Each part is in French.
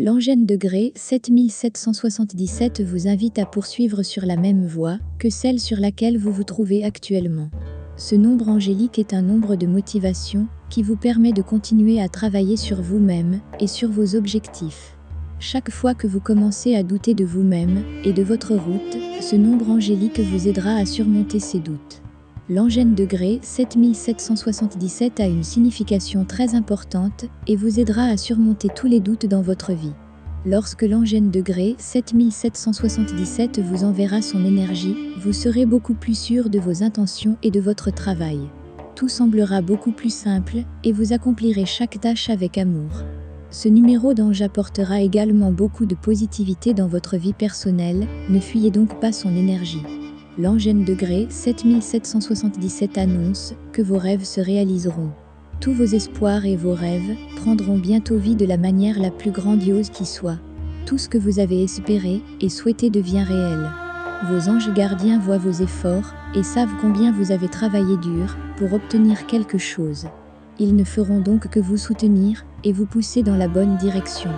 L'Angène degré 7777 vous invite à poursuivre sur la même voie que celle sur laquelle vous vous trouvez actuellement. Ce nombre angélique est un nombre de motivation qui vous permet de continuer à travailler sur vous-même et sur vos objectifs. Chaque fois que vous commencez à douter de vous-même et de votre route, ce nombre angélique vous aidera à surmonter ces doutes. L'Angène degré 7777 a une signification très importante et vous aidera à surmonter tous les doutes dans votre vie. Lorsque l'Angène degré 7777 vous enverra son énergie, vous serez beaucoup plus sûr de vos intentions et de votre travail. Tout semblera beaucoup plus simple et vous accomplirez chaque tâche avec amour. Ce numéro d'ange apportera également beaucoup de positivité dans votre vie personnelle, ne fuyez donc pas son énergie. L'Angène degré 7777 annonce que vos rêves se réaliseront. Tous vos espoirs et vos rêves prendront bientôt vie de la manière la plus grandiose qui soit. Tout ce que vous avez espéré et souhaité devient réel. Vos anges gardiens voient vos efforts et savent combien vous avez travaillé dur pour obtenir quelque chose. Ils ne feront donc que vous soutenir et vous pousser dans la bonne direction.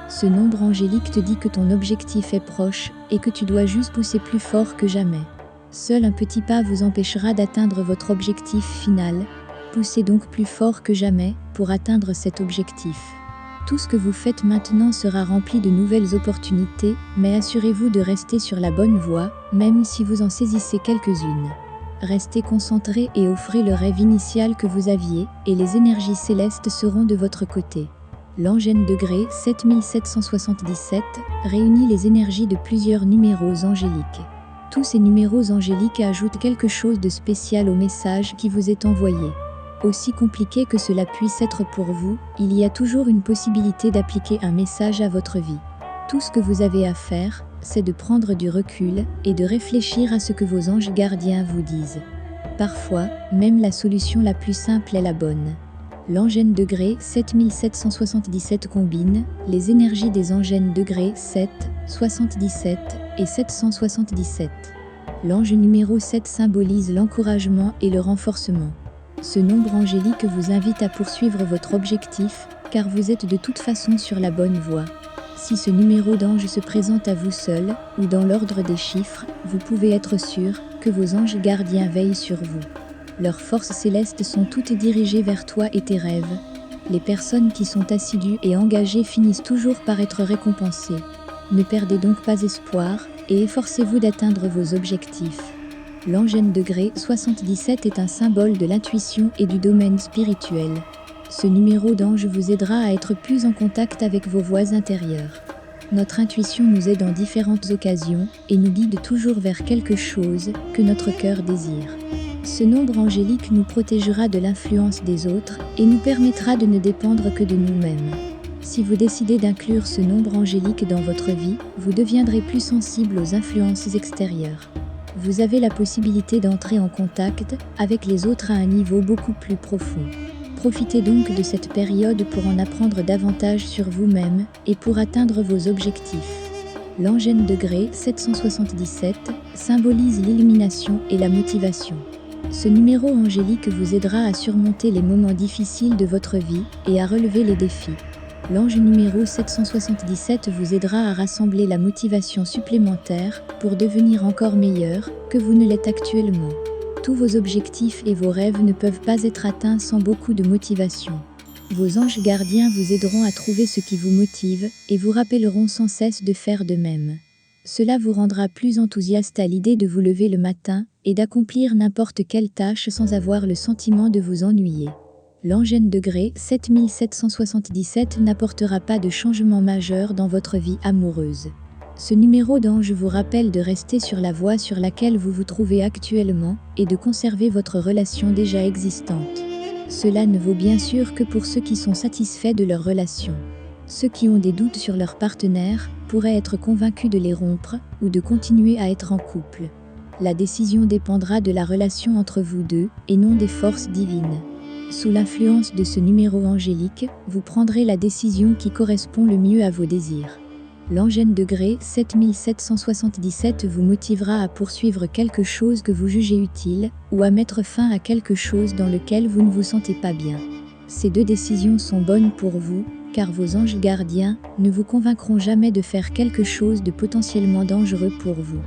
Ce nombre angélique te dit que ton objectif est proche et que tu dois juste pousser plus fort que jamais. Seul un petit pas vous empêchera d'atteindre votre objectif final. Poussez donc plus fort que jamais pour atteindre cet objectif. Tout ce que vous faites maintenant sera rempli de nouvelles opportunités, mais assurez-vous de rester sur la bonne voie, même si vous en saisissez quelques-unes. Restez concentré et offrez le rêve initial que vous aviez, et les énergies célestes seront de votre côté. L'Angène degré 7777 réunit les énergies de plusieurs numéros angéliques. Tous ces numéros angéliques ajoutent quelque chose de spécial au message qui vous est envoyé. Aussi compliqué que cela puisse être pour vous, il y a toujours une possibilité d'appliquer un message à votre vie. Tout ce que vous avez à faire, c'est de prendre du recul et de réfléchir à ce que vos anges gardiens vous disent. Parfois, même la solution la plus simple est la bonne. L'Angène degré 7777 combine les énergies des Angènes degré 7, 77 et 777. L'ange numéro 7 symbolise l'encouragement et le renforcement. Ce nombre angélique vous invite à poursuivre votre objectif, car vous êtes de toute façon sur la bonne voie. Si ce numéro d'ange se présente à vous seul, ou dans l'ordre des chiffres, vous pouvez être sûr que vos anges gardiens veillent sur vous. Leurs forces célestes sont toutes dirigées vers toi et tes rêves. Les personnes qui sont assidues et engagées finissent toujours par être récompensées. Ne perdez donc pas espoir, et efforcez-vous d'atteindre vos objectifs. L'Angène degré 77 est un symbole de l'intuition et du domaine spirituel. Ce numéro d'ange vous aidera à être plus en contact avec vos voix intérieures. Notre intuition nous aide en différentes occasions et nous guide toujours vers quelque chose que notre cœur désire. Ce nombre angélique nous protégera de l'influence des autres et nous permettra de ne dépendre que de nous-mêmes. Si vous décidez d'inclure ce nombre angélique dans votre vie, vous deviendrez plus sensible aux influences extérieures. Vous avez la possibilité d'entrer en contact avec les autres à un niveau beaucoup plus profond. Profitez donc de cette période pour en apprendre davantage sur vous-même et pour atteindre vos objectifs. L'Angène degré 777 symbolise l'illumination et la motivation. Ce numéro angélique vous aidera à surmonter les moments difficiles de votre vie et à relever les défis. L'ange numéro 777 vous aidera à rassembler la motivation supplémentaire pour devenir encore meilleur que vous ne l'êtes actuellement. Tous vos objectifs et vos rêves ne peuvent pas être atteints sans beaucoup de motivation. Vos anges gardiens vous aideront à trouver ce qui vous motive et vous rappelleront sans cesse de faire de même. Cela vous rendra plus enthousiaste à l'idée de vous lever le matin et d'accomplir n'importe quelle tâche sans avoir le sentiment de vous ennuyer. L'Angène degré 7777 n'apportera pas de changement majeur dans votre vie amoureuse. Ce numéro d'ange vous rappelle de rester sur la voie sur laquelle vous vous trouvez actuellement et de conserver votre relation déjà existante. Cela ne vaut bien sûr que pour ceux qui sont satisfaits de leur relation. Ceux qui ont des doutes sur leur partenaire pourraient être convaincus de les rompre ou de continuer à être en couple. La décision dépendra de la relation entre vous deux et non des forces divines. Sous l'influence de ce numéro angélique, vous prendrez la décision qui correspond le mieux à vos désirs. L'Angène degré 7777 vous motivera à poursuivre quelque chose que vous jugez utile ou à mettre fin à quelque chose dans lequel vous ne vous sentez pas bien. Ces deux décisions sont bonnes pour vous, car vos anges gardiens ne vous convaincront jamais de faire quelque chose de potentiellement dangereux pour vous.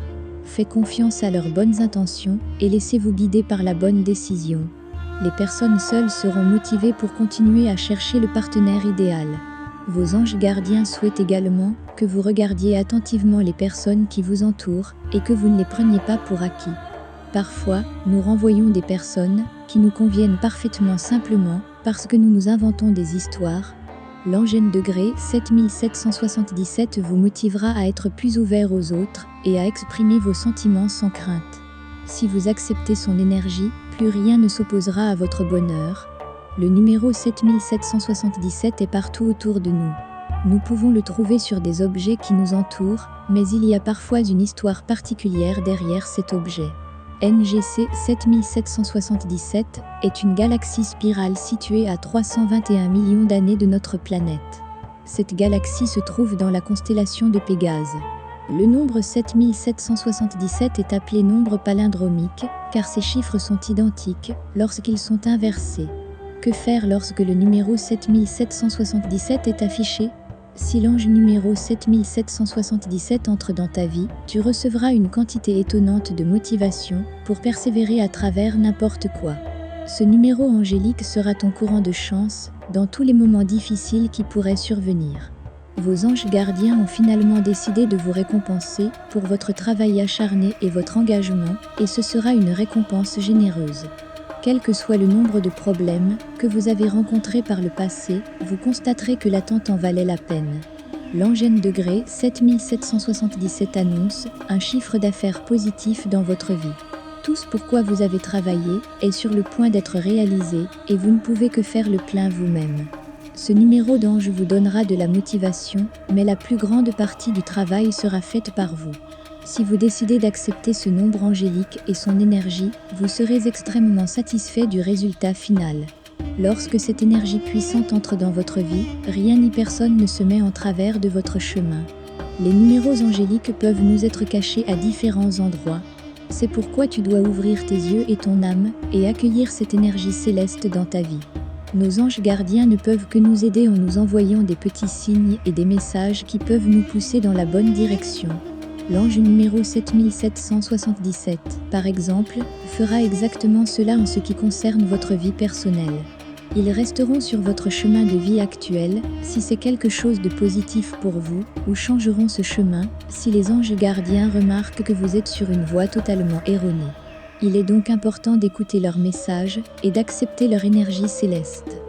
Faites confiance à leurs bonnes intentions et laissez-vous guider par la bonne décision. Les personnes seules seront motivées pour continuer à chercher le partenaire idéal. Vos anges gardiens souhaitent également que vous regardiez attentivement les personnes qui vous entourent et que vous ne les preniez pas pour acquis. Parfois, nous renvoyons des personnes qui nous conviennent parfaitement simplement parce que nous nous inventons des histoires. L'Angèle degré 7777 vous motivera à être plus ouvert aux autres et à exprimer vos sentiments sans crainte. Si vous acceptez son énergie, plus rien ne s'opposera à votre bonheur. Le numéro 7777 est partout autour de nous. Nous pouvons le trouver sur des objets qui nous entourent, mais il y a parfois une histoire particulière derrière cet objet. NGC 7777 est une galaxie spirale située à 321 millions d'années de notre planète. Cette galaxie se trouve dans la constellation de Pégase. Le nombre 7777 est appelé nombre palindromique, car ces chiffres sont identiques lorsqu'ils sont inversés. Que faire lorsque le numéro 7777 est affiché ? Si l'ange numéro 7777 entre dans ta vie, tu recevras une quantité étonnante de motivation pour persévérer à travers n'importe quoi. Ce numéro angélique sera ton courant de chance dans tous les moments difficiles qui pourraient survenir. Vos anges gardiens ont finalement décidé de vous récompenser pour votre travail acharné et votre engagement, et ce sera une récompense généreuse. Quel que soit le nombre de problèmes que vous avez rencontrés par le passé, vous constaterez que l'attente en valait la peine. L'Angèle degré 7777 annonce un chiffre d'affaires positif dans votre vie. Tout ce pourquoi vous avez travaillé est sur le point d'être réalisé et vous ne pouvez que faire le plein vous-même. Ce numéro d'ange vous donnera de la motivation, mais la plus grande partie du travail sera faite par vous. Si vous décidez d'accepter ce nombre angélique et son énergie, vous serez extrêmement satisfait du résultat final. Lorsque cette énergie puissante entre dans votre vie, rien ni personne ne se met en travers de votre chemin. Les numéros angéliques peuvent nous être cachés à différents endroits. C'est pourquoi tu dois ouvrir tes yeux et ton âme et accueillir cette énergie céleste dans ta vie. Nos anges gardiens ne peuvent que nous aider en nous envoyant des petits signes et des messages qui peuvent nous pousser dans la bonne direction. L'ange numéro 7777, par exemple, fera exactement cela en ce qui concerne votre vie personnelle. Ils resteront sur votre chemin de vie actuel, si c'est quelque chose de positif pour vous, ou changeront ce chemin, si les anges gardiens remarquent que vous êtes sur une voie totalement erronée. Il est donc important d'écouter leurs messages et d'accepter leur énergie céleste.